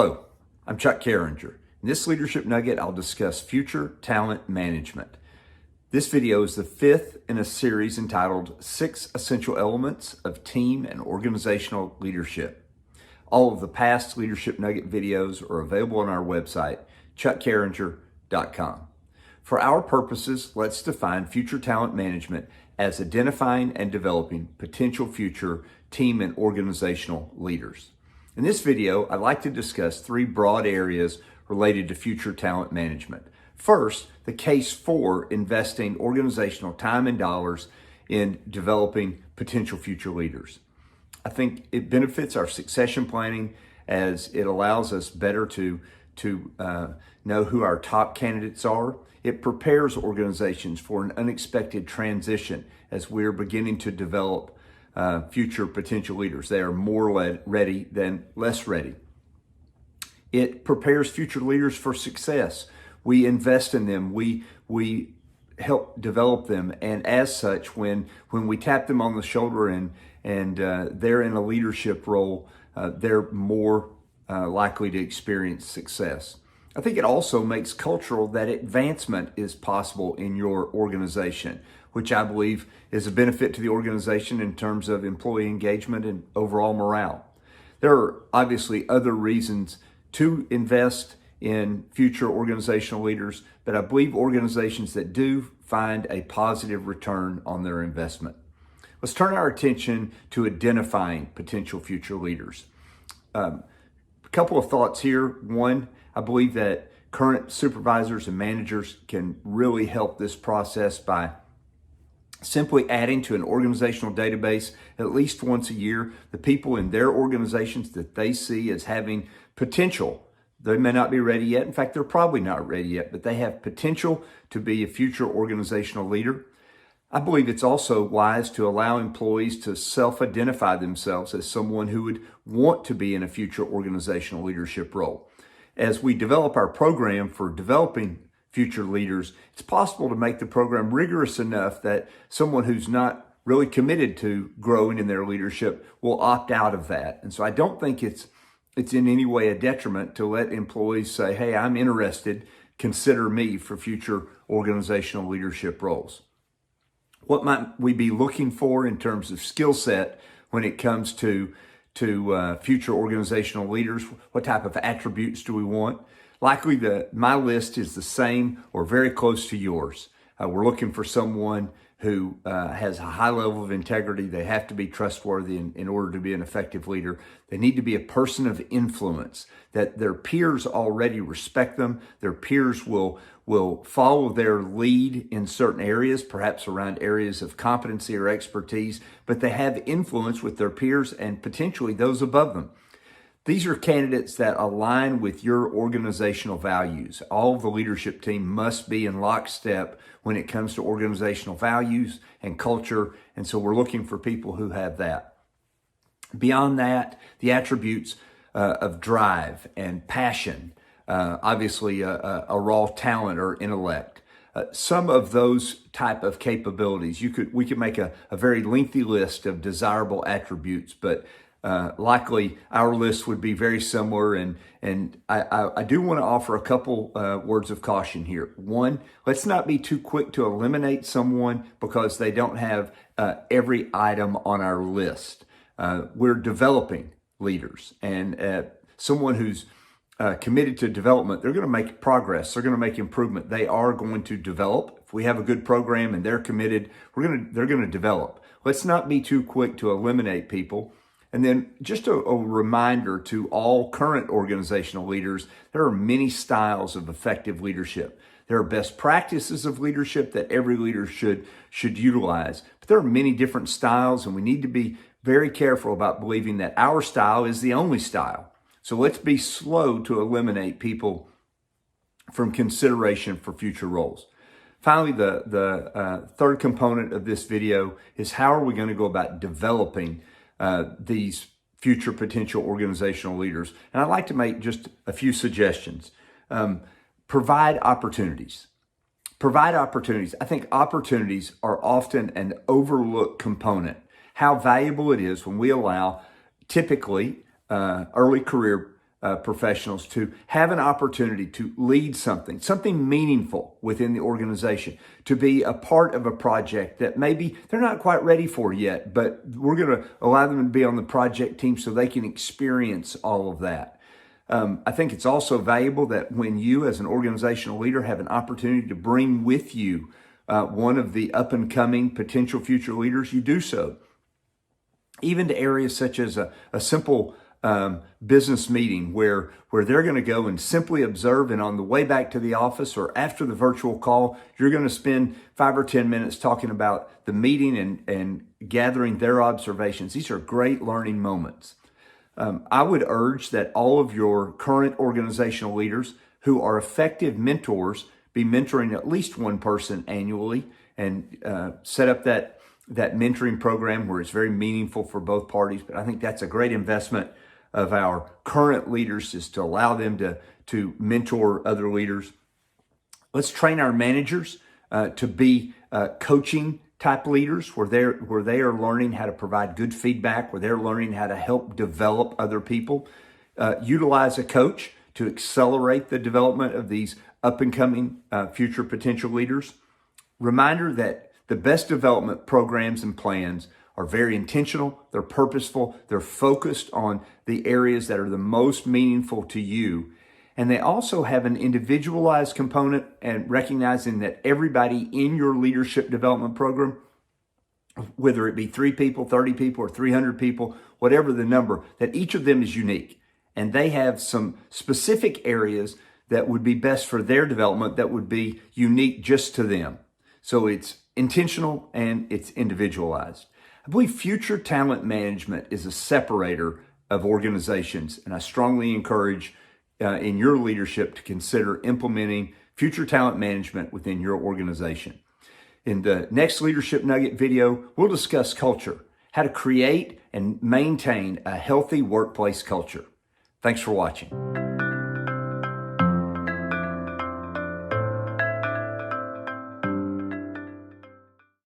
Hello, I'm Chuck Carringer. In this leadership nugget, I'll discuss future talent management. This video is the fifth in a series entitled 6 Essential Elements of Team and Organizational Leadership. All of the past leadership nugget videos are available on our website, chuckcarringer.com. For our purposes, let's define future talent management as identifying and developing potential future team and organizational leaders. In this video, I'd like to discuss 3 broad areas related to future talent management. First, the case for investing organizational time and dollars in developing potential future leaders. I think it benefits our succession planning as it allows us better to know who our top candidates are. It prepares organizations for an unexpected transition as we're beginning to develop future potential leaders. They are more ready than less ready. It prepares future leaders for success. We invest in them. We help develop them, and as such, when we tap them on the shoulder and they're in a leadership role, they're more likely to experience success. I think it also makes cultural that advancement is possible in your organization, which I believe is a benefit to the organization in terms of employee engagement and overall morale. There are obviously other reasons to invest in future organizational leaders, but I believe organizations that do find a positive return on their investment. Let's turn our attention to identifying potential future leaders. A couple of thoughts here. One, I believe that current supervisors and managers can really help this process by simply adding to an organizational database at least once a year the people in their organizations that they see as having potential. They may not be ready yet. In fact, they're probably not ready yet, but they have potential to be a future organizational leader. I believe it's also wise to allow employees to self-identify themselves as someone who would want to be in a future organizational leadership role. As we develop our program for developing future leaders, it's possible to make the program rigorous enough that someone who's not really committed to growing in their leadership will opt out of that. And so I don't think it's in any way a detriment to let employees say, hey, I'm interested, consider me for future organizational leadership roles. What might we be looking for in terms of skill set when it comes to future organizational leaders? What type of attributes do we want? Likely my list is the same or very close to yours. We're looking for someone who has a high level of integrity. They have to be trustworthy in order to be an effective leader. They need to be a person of influence, that their peers already respect them. Their peers will follow their lead in certain areas, perhaps around areas of competency or expertise, but they have influence with their peers and potentially those above them. These are candidates that align with your organizational values. All of the leadership team must be in lockstep when it comes to organizational values and culture, and so we're looking for people who have that. Beyond that, the attributes of drive and passion, obviously a raw talent or intellect. Some of those type of capabilities, we could make a very lengthy list of desirable attributes, but likely our list would be very similar, and I do want to offer a couple words of caution here. One, let's not be too quick to eliminate someone because they don't have every item on our list. We're developing leaders, and someone who's committed to development, they're going to make progress. They're going to make improvement. They are going to develop. If we have a good program and they're committed, they're going to develop. Let's not be too quick to eliminate people. And then just a reminder to all current organizational leaders, there are many styles of effective leadership. There are best practices of leadership that every leader should utilize. But there are many different styles, and we need to be very careful about believing that our style is the only style. So let's be slow to eliminate people from consideration for future roles. Finally, the third component of this video is how are we going to go about developing these future potential organizational leaders. And I'd like to make just a few suggestions. Provide opportunities. Provide opportunities. I think opportunities are often an overlooked component. How valuable it is when we allow typically early career professionals to have an opportunity to lead something meaningful within the organization, to be a part of a project that maybe they're not quite ready for yet, but we're going to allow them to be on the project team so they can experience all of that. I think it's also valuable that when you as an organizational leader have an opportunity to bring with you one of the up and coming potential future leaders, you do so. Even to areas such as a simple business meeting where they're going to go and simply observe, and on the way back to the office or after the virtual call, you're going to spend 5 or 10 minutes talking about the meeting and gathering their observations. These are great learning moments. I would urge that all of your current organizational leaders who are effective mentors be mentoring at least one person annually, and set up that mentoring program where it's very meaningful for both parties. But I think that's a great investment of our current leaders, is to allow them to mentor other leaders. Let's train our managers to be coaching type leaders where they are learning how to provide good feedback, where they're learning how to help develop other people. Utilize a coach to accelerate the development of these up and coming future potential leaders. Reminder that the best development programs and plans are very intentional, they're purposeful, they're focused on the areas that are the most meaningful to you. And they also have an individualized component, and recognizing that everybody in your leadership development program, whether it be 3 people, 30 people, or 300 people, whatever the number, that each of them is unique. And they have some specific areas that would be best for their development that would be unique just to them. So it's intentional and it's individualized. I believe future talent management is a separator of organizations, and I strongly encourage in your leadership to consider implementing future talent management within your organization. In the next Leadership Nugget video, we'll discuss culture, how to create and maintain a healthy workplace culture. Thanks for watching.